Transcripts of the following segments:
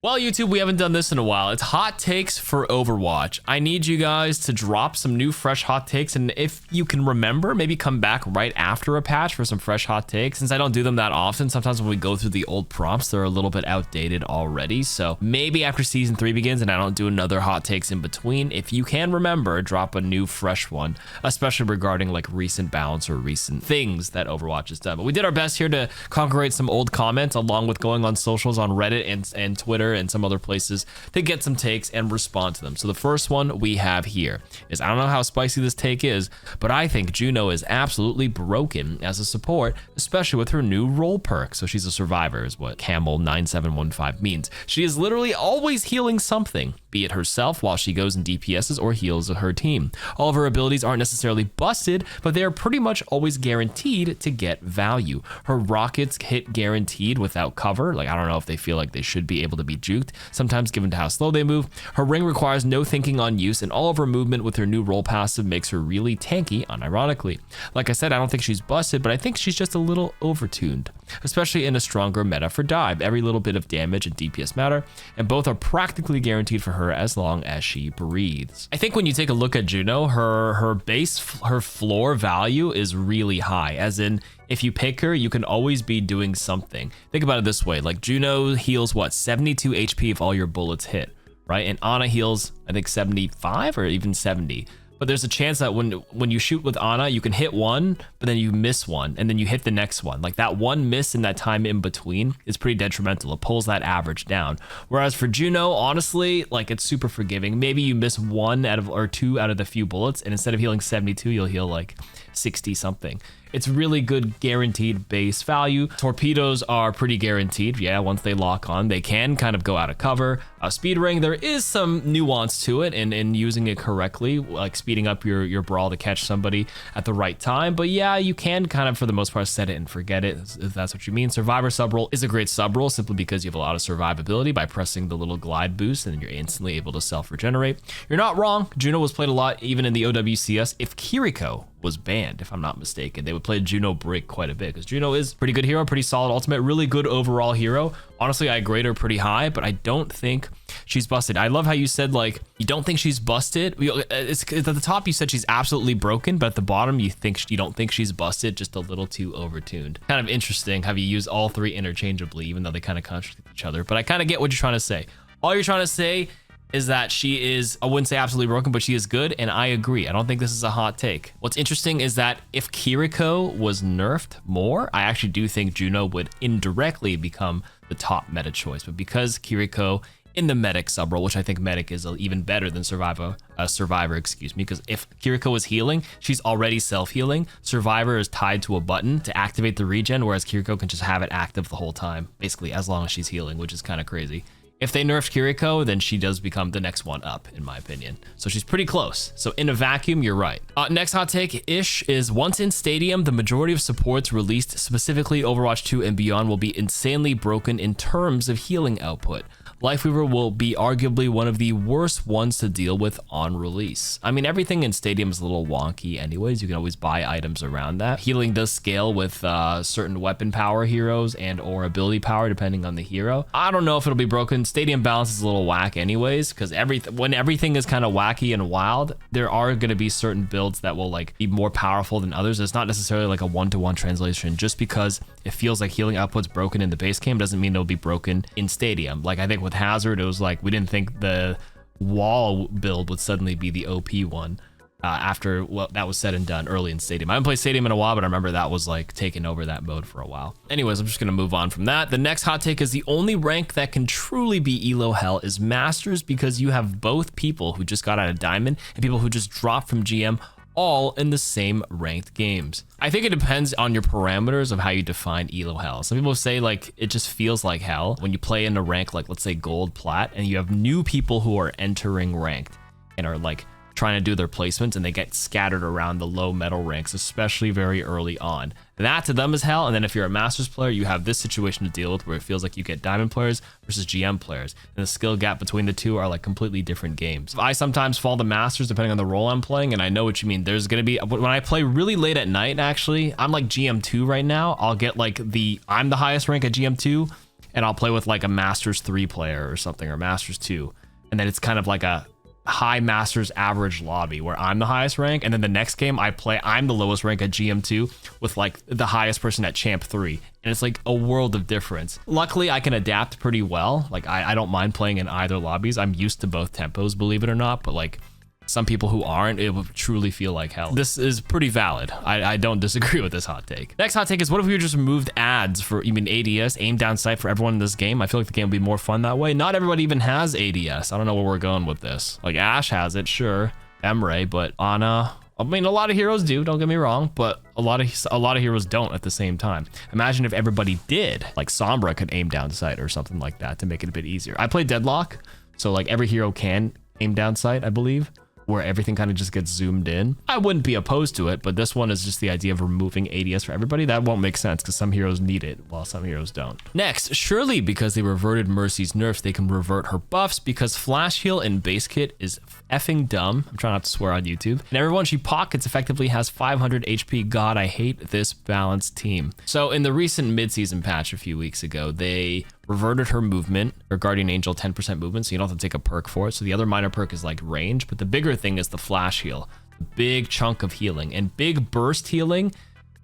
Well, YouTube, we haven't done this in a while. It's hot takes for Overwatch. I need you guys to drop some new fresh hot takes, and if you can remember, maybe come back right after a patch for some fresh hot takes. Since I don't do them that often, sometimes when we go through the old prompts, they're a little bit outdated already. So maybe after season 3 begins and I don't do another hot takes in between, if you can remember, drop a new fresh one, especially regarding like recent balance or recent things that Overwatch has done. But we did our best here to congregate some old comments along with going on socials on Reddit and Twitter and some other places to get some takes and respond to them. So the first one we have here is, I don't know how spicy this take is, but I think Juno is absolutely broken as a support, especially with her new role perk. So she's a survivor is what Camel 9715 means. She is literally always healing something, be it herself while she goes in DPSs or heals her team. All of her abilities aren't necessarily busted, but they are pretty much always guaranteed to get value. Her rockets hit guaranteed without cover. Like, I don't know if they feel like they should be able to be juked, sometimes given to how slow they move. Her ring requires no thinking on use, and all of her movement with her new role passive makes her really tanky, unironically. Like I said, I don't think she's busted, but I think she's just a little overtuned, especially in a stronger meta for dive. Every little bit of damage and DPS matter, and both are practically guaranteed for her as long as she breathes. I think when you take a look at Juno, her floor value is really high, as in if you pick her, you can always be doing something. Think about it this way, like Juno heals what, 72 HP if all your bullets hit, right? And Ana heals, I think 75 or even 70. But there's a chance that when you shoot with Ana, you can hit one, but then you miss one, and then you hit the next one. Like that one miss in that time in between is pretty detrimental. It pulls that average down. Whereas for Juno, honestly, like it's super forgiving. Maybe you miss one or two out of the few bullets, and instead of healing 72, you'll heal like 60 something. It's really good guaranteed base value. Torpedoes are pretty guaranteed. Yeah, once they lock on, they can kind of go out of cover. Speed ring, there is some nuance to it in using it correctly, like speeding up your brawl to catch somebody at the right time. But yeah, you can kind of, for the most part, set it and forget it, if that's what you mean. Survivor sub roll is a great sub roll simply because you have a lot of survivability by pressing the little glide boost, and you're instantly able to self-regenerate. You're not wrong. Juno was played a lot, even in the OWCS. If KarQ was banned, if I'm not mistaken, they would play Juno Brig quite a bit, because Juno is pretty good hero, pretty solid ultimate, really good overall hero. Honestly, I grade her pretty high, but I don't think she's busted. I love how you said, like, you don't think she's busted. It's at the top you said she's absolutely broken, but at the bottom you don't think she's busted, just a little too overtuned. Kind of interesting how you use all three interchangeably, even though they kind of contradict each other. But I kind of get what you're trying to say. All you're trying to say is that she is, I wouldn't say absolutely broken, but she is good, and I agree. I don't think this is a hot take. What's interesting is that if KarQ was nerfed more, I actually do think Juno would indirectly become the top meta choice. But because KarQ in the medic sub role, which I think medic is even better than survivor, because if KarQ was healing, she's already self-healing. Survivor is tied to a button to activate the regen, whereas KarQ can just have it active the whole time, basically as long as she's healing, which is kind of crazy. If they nerfed KarQ, then she does become the next one up, in my opinion. So she's pretty close. So in a vacuum, you're right. Next hot take-ish is, once in Stadium, the majority of supports released, specifically Overwatch 2 and beyond, will be insanely broken in terms of healing output. Lifeweaver will be arguably one of the worst ones to deal with on release. I mean, everything in Stadium is a little wonky anyways. You can always buy items around that. Healing does scale with certain weapon power heroes and or ability power depending on the hero. I don't know if it'll be broken. Stadium balance is a little whack anyways, because when everything is kind of wacky and wild, there are going to be certain builds that will like be more powerful than others. It's not necessarily like a one-to-one translation. Just because it feels like healing output's broken in the base game doesn't mean it'll be broken in Stadium. Like I think with Hazard, it was like we didn't think the wall build would suddenly be the OP one after that was said and done early in Stadium. I haven't played Stadium in a while, but I remember that was like taking over that mode for a while. Anyways, I'm just gonna move on from that. The next hot take is, the only rank that can truly be elo hell is Masters, because you have both people who just got out of Diamond and people who just dropped from GM, all in the same ranked games. I think it depends on your parameters of how you define elo hell. Some people say like it just feels like hell when you play in a rank like, let's say, gold, plat, and you have new people who are entering ranked and are like trying to do their placements, and they get scattered around the low metal ranks, especially very early on. That to them is hell. And then if you're a Masters player, you have this situation to deal with where it feels like you get Diamond players versus GM players, and the skill gap between the two are like completely different games. I sometimes fall to Masters depending on the role I'm playing, and I know what you mean. There's gonna be, when I play really late at night, actually, I'm like GM2 right now, I'll get like I'm the highest rank at GM2, and I'll play with like a Masters 3 player or something, or Masters 2. And then it's kind of like a high Masters average lobby where I'm the highest rank. And then the next game I'm the lowest rank at GM2 with like the highest person at Champ 3. And it's like a world of difference. Luckily, I can adapt pretty well. Like I don't mind playing in either lobbies. I'm used to both tempos, believe it or not. But like some people who aren't, it would truly feel like hell. This is pretty valid. I don't disagree with this hot take. Next hot take is, what if we just removed ads for even ADS, aim down sight, for everyone in this game? I feel like the game would be more fun that way. Not everybody even has ADS. I don't know where we're going with this. Like Ashe has it, sure. Emre, but Ana, I mean, a lot of heroes do, don't get me wrong, but a lot of heroes don't at the same time. Imagine if everybody did, like Sombra could aim down sight or something like that to make it a bit easier. I play Deadlock, so like every hero can aim down sight, I believe, where everything kind of just gets zoomed in. I wouldn't be opposed to it, but this one is just the idea of removing ADS for everybody. That won't make sense because some heroes need it while some heroes don't. Next, surely because they reverted Mercy's nerfs, they can revert her buffs because flash heal in base kit is effing dumb. I'm trying not to swear on YouTube. And everyone she pockets effectively has 500 HP. God, I hate this balanced team. So in the recent mid-season patch a few weeks ago, they reverted her movement, her Guardian Angel 10% movement, so you don't have to take a perk for it. So the other minor perk is like range, but the bigger thing is the flash heal, the big chunk of healing. And big burst healing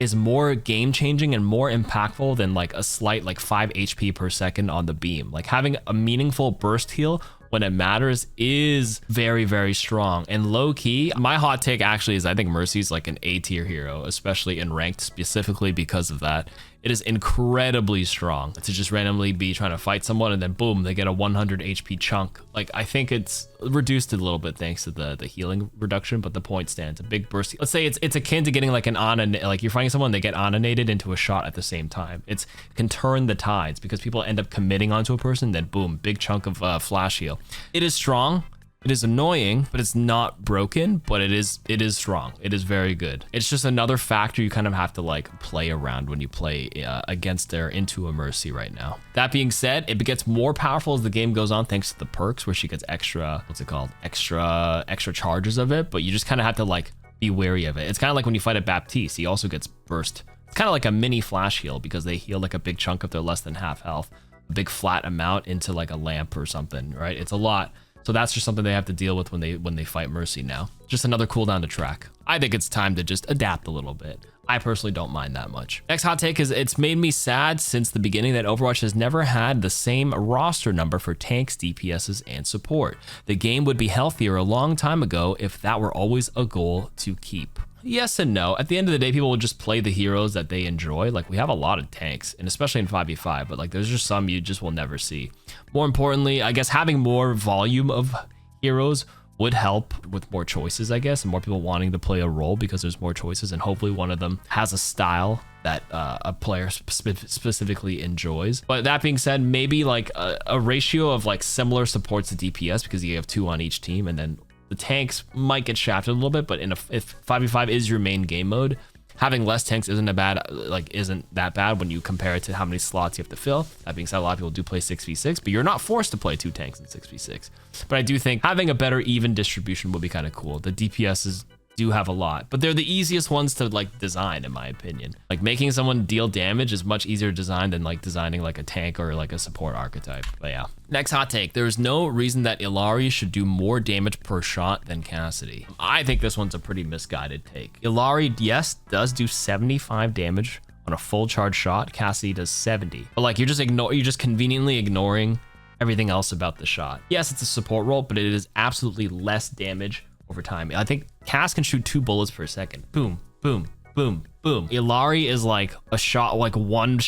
is more game changing and more impactful than like a slight like 5 HP per second on the beam. Like having a meaningful burst heal when it matters is very, very strong. And low key, my hot take actually is I think Mercy's like an A tier hero, especially in ranked, specifically because of that. It is incredibly strong to just randomly be trying to fight someone and then boom, they get a 100 HP chunk. Like I think it's reduced a little bit thanks to the healing reduction, but the point stands. A big burst. Let's say it's akin to getting like an like you're fighting someone, they get onated into a shot at the same time. It can turn the tides because people end up committing onto a person, then boom, big chunk of flash heal. It is strong. It is annoying, but it's not broken, but it is strong. It is very good. It's just another factor you kind of have to like play around when you play against or into a Mercy right now. That being said, it gets more powerful as the game goes on thanks to the perks where she gets extra, what's it called? Extra charges of it, but you just kind of have to like be wary of it. It's kind of like when you fight a Baptiste, he also gets burst. It's kind of like a mini flash heal because they heal like a big chunk if they're less than half health, a big flat amount into like a lamp or something, right? It's a lot. So that's just something they have to deal with when they fight Mercy now. Just another cooldown to track. I think it's time to just adapt a little bit. I personally don't mind that much. Next hot take is, it's made me sad since the beginning that Overwatch has never had the same roster number for tanks, DPSs, and support. The game would be healthier a long time ago if that were always a goal to keep. Yes and no. At the end of the day, people will just play the heroes that they enjoy. Like we have a lot of tanks, and especially in 5v5, but like there's just some you just will never see. More importantly, I guess having more volume of heroes would help with more choices, I guess, and more people wanting to play a role because there's more choices, and hopefully one of them has a style that a player specifically enjoys. But that being said, maybe like a ratio of like similar supports to DPS because you have 2 on each team, and then the tanks might get shafted a little bit, but if 5v5 is your main game mode, having less tanks isn't that bad when you compare it to how many slots you have to fill. That being said, a lot of people do play 6v6, but you're not forced to play 2 tanks in 6v6. But I do think having a better even distribution would be kind of cool. The DPSs do have a lot, but they're the easiest ones to like design, in my opinion. Like making someone deal damage is much easier to design than like designing like a tank or like a support archetype. But yeah. Next hot take, there is no reason that Illari should do more damage per shot than Cassidy. I think this one's a pretty misguided take. Illari, yes, does do 75 damage on a full charge shot. Cassidy does 70, but like you're just conveniently ignoring everything else about the shot. Yes, it's a support role, but it is absolutely less damage over time. I think Cass can shoot 2 bullets per second. Boom, boom, boom, boom. Illari is like a shot, like one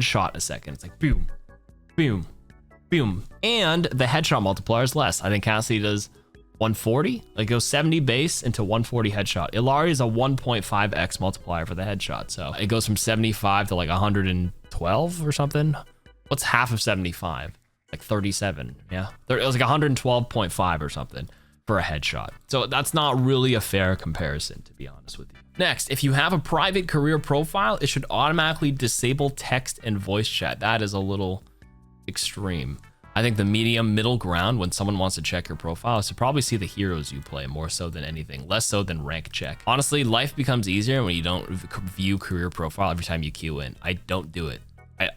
shot a second. It's like boom, boom, boom. And the headshot multiplier is less. I think Cassidy does 140, like goes 70 base into 140 headshot. Illari is a 1.5x multiplier for the headshot. So it goes from 75 to like 112 or something. What's half of 75? Like 37, yeah. It was like 112.5 or something for a headshot. So that's not really a fair comparison, to be honest with you. Next, if you have a private career profile, it should automatically disable text and voice chat. That is a little extreme. I think the medium middle ground when someone wants to check your profile is to probably see the heroes you play more so than anything, less so than rank check. Honestly, life becomes easier when you don't view career profile every time you queue in. I don't do it.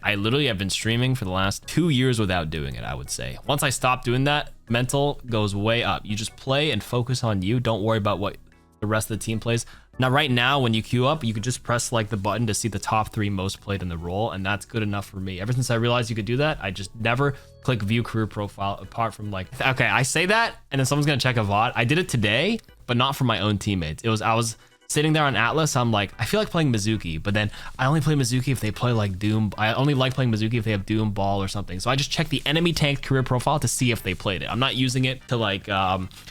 I literally have been streaming for the last 2 years without doing it, I would say. Once I stop doing that, mental goes way up. You just play and focus on you. Don't worry about what the rest of the team plays. Now, right now, when you queue up, you could just press like the button to see the top 3 most played in the role, and that's good enough for me. Ever since I realized you could do that, I just never click view career profile apart from like, okay, I say that, and then someone's gonna check a VOD. I did it today, but not for my own teammates. I was sitting there on Atlas, I'm like, I feel like playing Mizuki, but then I only play Mizuki if they play like Doom. I only like playing Mizuki if they have Doom Ball or something. So I just check the enemy tank career profile to see if they played it. I'm not using it to like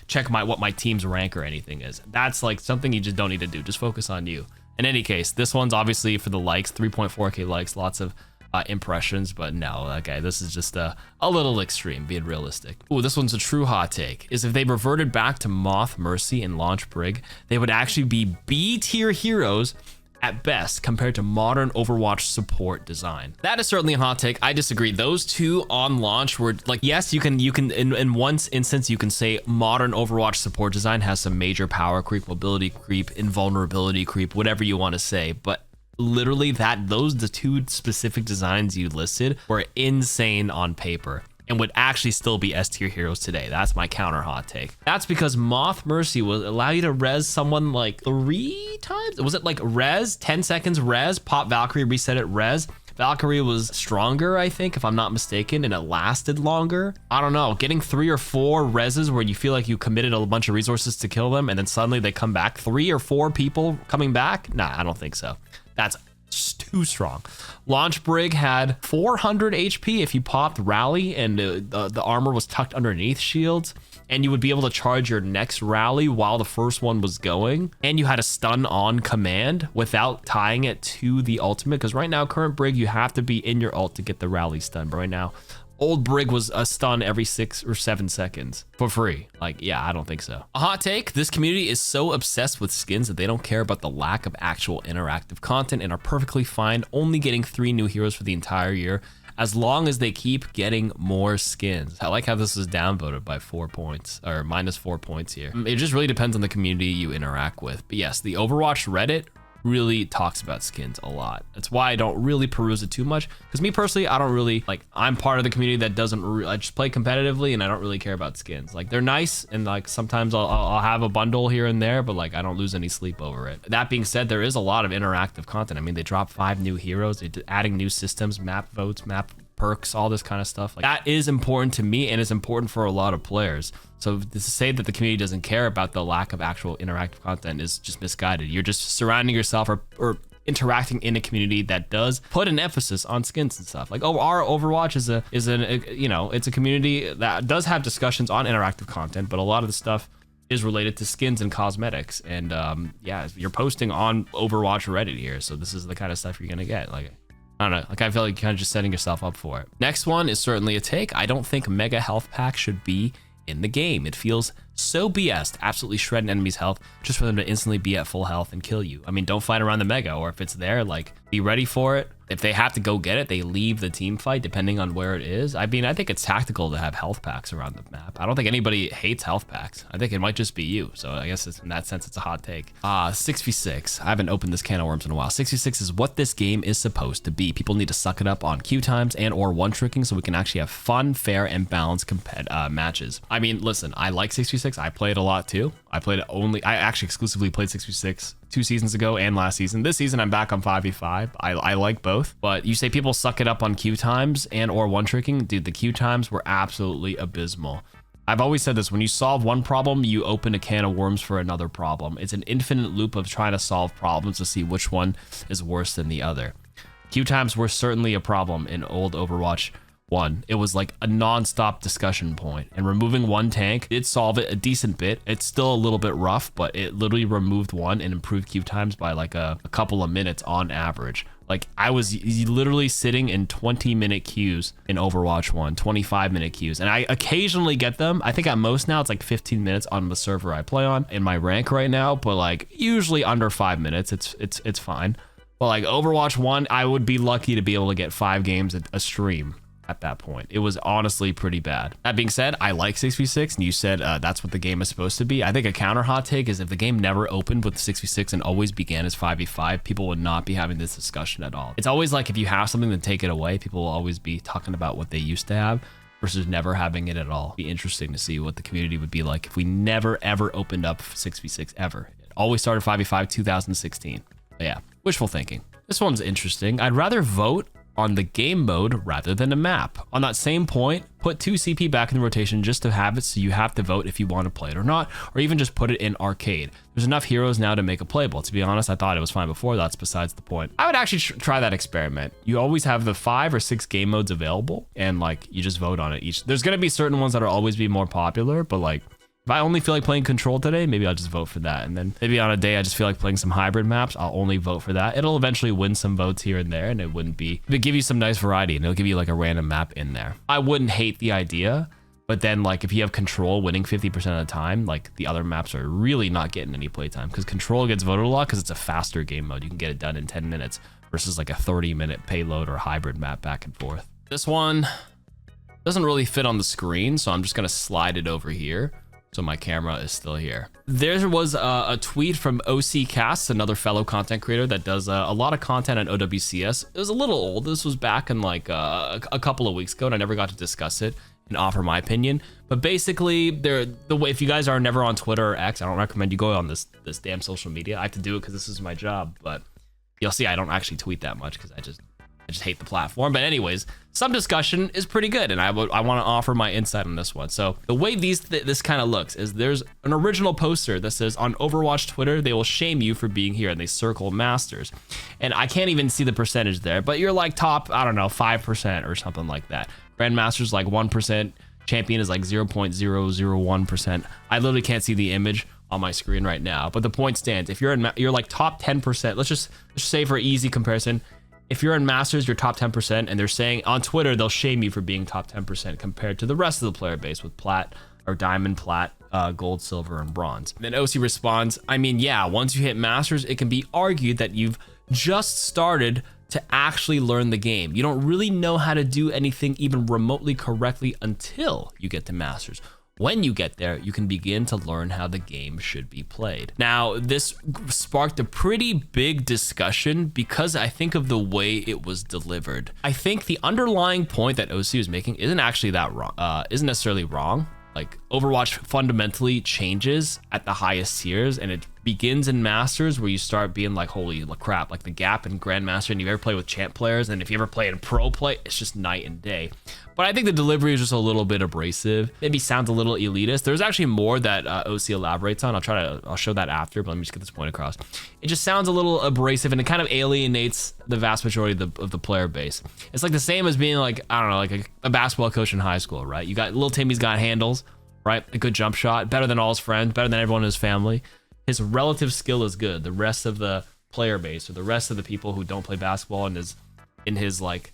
check what my team's rank or anything is. That's like something you just don't need to do. Just focus on you. In any case, this one's obviously for the likes, 3.4K likes, lots of impressions, but no, okay, this is just a little extreme, being realistic. Ooh, this one's a true hot take, is if they reverted back to Moth, Mercy, and Launch Brig, they would actually be B tier heroes at best compared to modern Overwatch support design. That is certainly a hot take. I disagree. Those two on launch were like, yes, you can in one instance you can say modern Overwatch support design has some major power creep, mobility creep, invulnerability creep, whatever you want to say, but literally the two specific designs you listed were insane on paper and would actually still be S tier heroes today. That's my counter hot take. That's because Moth Mercy will allow you to res someone like 3 times. Was it like res, 10 seconds res, pop Valkyrie, reset it, res? Valkyrie was stronger, I think, if I'm not mistaken, and it lasted longer. I don't know, getting 3 or 4 reses where you feel like you committed a bunch of resources to kill them and then suddenly they come back, 3 or 4 people coming back? Nah, I don't think so. That's just too strong. Launch Brig had 400 HP if you popped Rally and the armor was tucked underneath shields, and you would be able to charge your next rally while the first one was going, and you had a stun on command without tying it to the ultimate, because right now, current Brig, you have to be in your ult to get the rally stun, but right now, old Brig was a stun every 6 or 7 seconds for free. Like, yeah, I don't think so. A hot take, this community is so obsessed with skins that they don't care about the lack of actual interactive content and are perfectly fine only getting 3 new heroes for the entire year as long as they keep getting more skins. I like how this is downvoted by 4 points, or -4 points here. It just really depends on the community you interact with. But yes, the Overwatch Reddit really talks about skins a lot. That's why I don't really peruse it too much, because me personally, I don't really like, I'm part of the community that doesn't I just play competitively and I don't really care about skins. Like, they're nice and like sometimes I'll have a bundle here and there, but like I don't lose any sleep over it. That being said, there is a lot of interactive content. I mean, they dropped 5 new heroes, they're adding new systems, map votes, map perks, all this kind of stuff. Like, that is important to me and is important for a lot of players. So to say that the community doesn't care about the lack of actual interactive content is just misguided. You're just surrounding yourself or interacting in a community that does put an emphasis on skins and stuff. Like, oh, our Overwatch it's a community that does have discussions on interactive content, but a lot of the stuff is related to skins and cosmetics. And yeah, you're posting on Overwatch Reddit here, so this is the kind of stuff you're gonna get. Like, I don't know, like I feel like you're kind of just setting yourself up for it. Next one is certainly a take. I don't think Mega Health Pack should be in the game. It feels so BS to absolutely shred an enemy's health just for them to instantly be at full health and kill you. I mean, don't fight around the Mega, or if it's there, like, be ready for it. If they have to go get it, they leave the team fight depending on where it is. I mean, I think it's tactical to have health packs around the map. I don't think anybody hates health packs. I think it might just be you. So I guess in that sense, it's a hot take. 6v6. I haven't opened this can of worms in a while. 6v6 is what this game is supposed to be. People need to suck it up on queue times and or one-tricking so we can actually have fun, fair, and balanced matches. I mean, listen, I like 6v6. I play it a lot too. I actually exclusively played 6v6 2 seasons ago and last season. This season, I'm back on 5v5. I like both, but you say people suck it up on queue times and or one-tricking. Dude, the queue times were absolutely abysmal. I've always said this, when you solve one problem, you open a can of worms for another problem. It's an infinite loop of trying to solve problems to see which one is worse than the other. Queue times were certainly a problem in old Overwatch 1. It was like a non-stop discussion point, and removing one tank did solve it a decent bit. It's still a little bit rough, but it literally removed one and improved queue times by like a couple of minutes on average. Like, I was literally sitting in 20-minute queues in Overwatch 1, 25-minute queues, and I occasionally get them. I think at most now it's like 15 minutes on the server I play on in my rank right now, but like usually under 5 minutes, it's fine. But like Overwatch 1, I would be lucky to be able to get 5 games a stream. at that point. It was honestly pretty bad. That being said, I like 6v6, and you said that's what the game is supposed to be. I think a counter hot take is if the game never opened with 6v6 and always began as 5v5, people would not be having this discussion at all. It's always like if you have something, then take it away. People will always be talking about what they used to have versus never having it at all. It'd be interesting to see what the community would be like if we never ever opened up 6v6 ever. It always started 5v5 2016. But yeah, wishful thinking. This one's interesting. I'd rather vote on the game mode rather than a map. On that same point, put 2 CP back in the rotation just to have it so you have to vote if you want to play it or not, or even just put it in arcade. There's enough heroes now to make it playable. To be honest, I thought it was fine before. That's besides the point. I would actually try that experiment. You always have the 5 or 6 game modes available, and like you just vote on it each. There's gonna be certain ones that'll always be more popular, but like if I only feel like playing Control today, maybe I'll just vote for that. And then maybe on a day I just feel like playing some hybrid maps, I'll only vote for that. It'll eventually win some votes here and there, and it would give you some nice variety, and it'll give you like a random map in there. I wouldn't hate the idea, but then like if you have Control winning 50% of the time, like the other maps are really not getting any playtime, because Control gets voted a lot because it's a faster game mode. You can get it done in 10 minutes versus like a 30-minute payload or hybrid map back and forth. This one doesn't really fit on the screen, so I'm just gonna slide it over here. So my camera is still here. There was a tweet from OC Casts, another fellow content creator that does a lot of content on OWCS. It was a little old. This was back in like a couple of weeks ago, and I never got to discuss it and offer my opinion. But basically, the way, if you guys are never on Twitter or X, I don't recommend you go on this damn social media. I have to do it because this is my job, but you'll see I don't actually tweet that much because I just hate the platform. But anyways, some discussion is pretty good, and I want to offer my insight on this one. So the way this kind of looks is there's an original poster that says, on Overwatch Twitter, they will shame you for being here, and they circle masters. And I can't even see the percentage there, but you're like top, I don't know, 5% or something like that. Grandmaster's like 1%, champion is like 0.001%. I literally can't see the image on my screen right now, but the point stands. If you're like top 10%, let's just say for easy comparison, if you're in Masters, you're top 10%, and they're saying on Twitter, they'll shame you for being top 10% compared to the rest of the player base with plat or diamond, plat, gold, silver, and bronze. Then OC responds, I mean, yeah, once you hit Masters, it can be argued that you've just started to actually learn the game. You don't really know how to do anything even remotely correctly until you get to Masters. When you get there, you can begin to learn how the game should be played. Now, this sparked a pretty big discussion because I think of the way it was delivered. I think the underlying point that OC was making isn't actually that wrong, isn't necessarily wrong. Like, Overwatch fundamentally changes at the highest tiers, and it begins in Masters where you start being like, holy crap, like the gap in Grandmaster, and you ever play with champ players, and if you ever play in pro play, it's just night and day. But I think the delivery is just a little bit abrasive. Maybe sounds a little elitist. There's actually more that OC elaborates on. I'll show that after, but let me just get this point across. It just sounds a little abrasive, and it kind of alienates the vast majority of the player base. It's like the same as being like, I don't know, like a basketball coach in high school, right? You got little Timmy's got handles, right? A good jump shot, better than all his friends, better than everyone in his family. His relative skill is good. The rest of the player base, or the rest of the people who don't play basketball and is in his like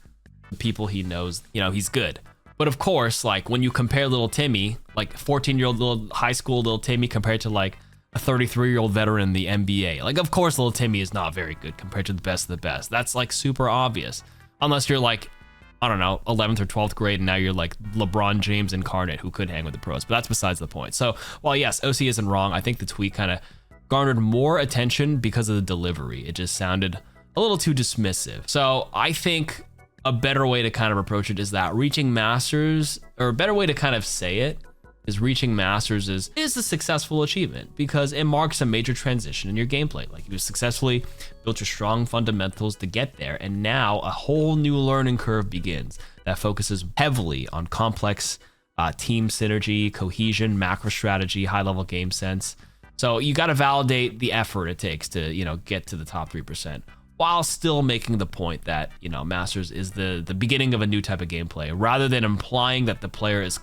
the people he knows, you know, he's good. But of course, like when you compare little Timmy, like 14-year-old little high school little Timmy compared to like a 33-year-old veteran in the NBA, like of course little Timmy is not very good compared to the best of the best. That's like super obvious, unless you're like, I don't know, 11th or 12th grade, and now you're like LeBron James incarnate who could hang with the pros, but that's besides the point. So while yes, OC isn't wrong, I think the tweet kind of garnered more attention because of the delivery. It just sounded a little too dismissive. So I think a better way to kind of approach it is that reaching Masters, or a better way to kind of say it, is reaching Masters is a successful achievement because it marks a major transition in your gameplay. Like you successfully built your strong fundamentals to get there, and now a whole new learning curve begins that focuses heavily on complex team synergy, cohesion, macro strategy, high-level game sense. So you got to validate the effort it takes to, you know, get to the top 3%, while still making the point that, you know, Masters is the beginning of a new type of gameplay, rather than implying that the player is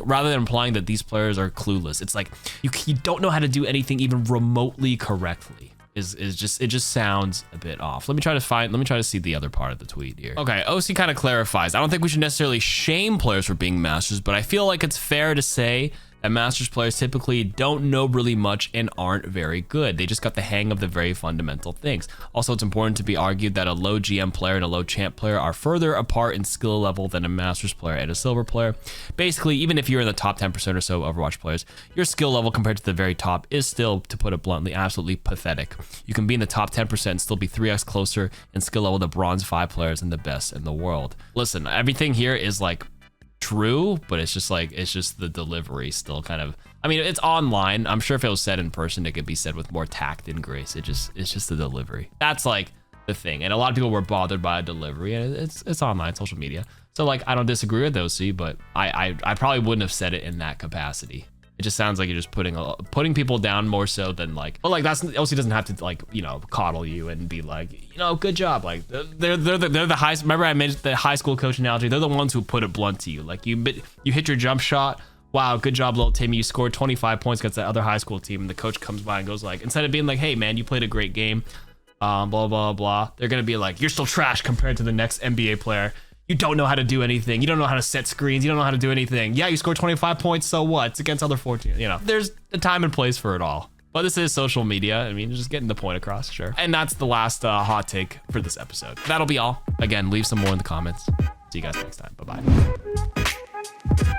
rather than implying that these players are clueless. It's like you don't know how to do anything even remotely correctly. It just sounds a bit off. Let me try to see the other part of the tweet here. Okay, OC kind of clarifies. I don't think we should necessarily shame players for being Masters, but I feel like it's fair to say that Masters players typically don't know really much and aren't very good. They just got the hang of the very fundamental things. Also, it's important to be argued that a low GM player and a low champ player are further apart in skill level than a Masters player and a silver player. Basically, even if you're in the top 10% or so Overwatch players, your skill level compared to the very top is still, to put it bluntly, absolutely pathetic. You can be in the top 10% and still be 3x closer in skill level to bronze 5 players and the best in the world. Listen, everything here is like true, but it's just the delivery still kind of, I mean, it's online. I'm sure if it was said in person, it could be said with more tact and grace. It's just the delivery. That's like the thing. And a lot of people were bothered by a delivery, and it's online, social media. So like, I don't disagree with OC, but I probably wouldn't have said it in that capacity. It just sounds like you're just putting people down more so than like, but like OC doesn't have to like, you know, coddle you and be like, you know, good job. Like they're the highest. Remember I mentioned the high school coach analogy. They're the ones who put it blunt to you. Like you hit your jump shot. Wow, good job, little Timmy. You scored 25 points against that other high school team. And the coach comes by and goes like, instead of being like, hey man, you played a great game, blah, blah, blah. They're going to be like, you're still trash compared to the next NBA player. You don't know how to do anything. You don't know how to set screens. You don't know how to do anything. Yeah, you scored 25 points, so what? It's against other 14. You know, there's a time and place for it all. But this is social media. I mean, just getting the point across, sure. And that's the last hot take for this episode. That'll be all. Again, leave some more in the comments. See you guys next time. Bye-bye.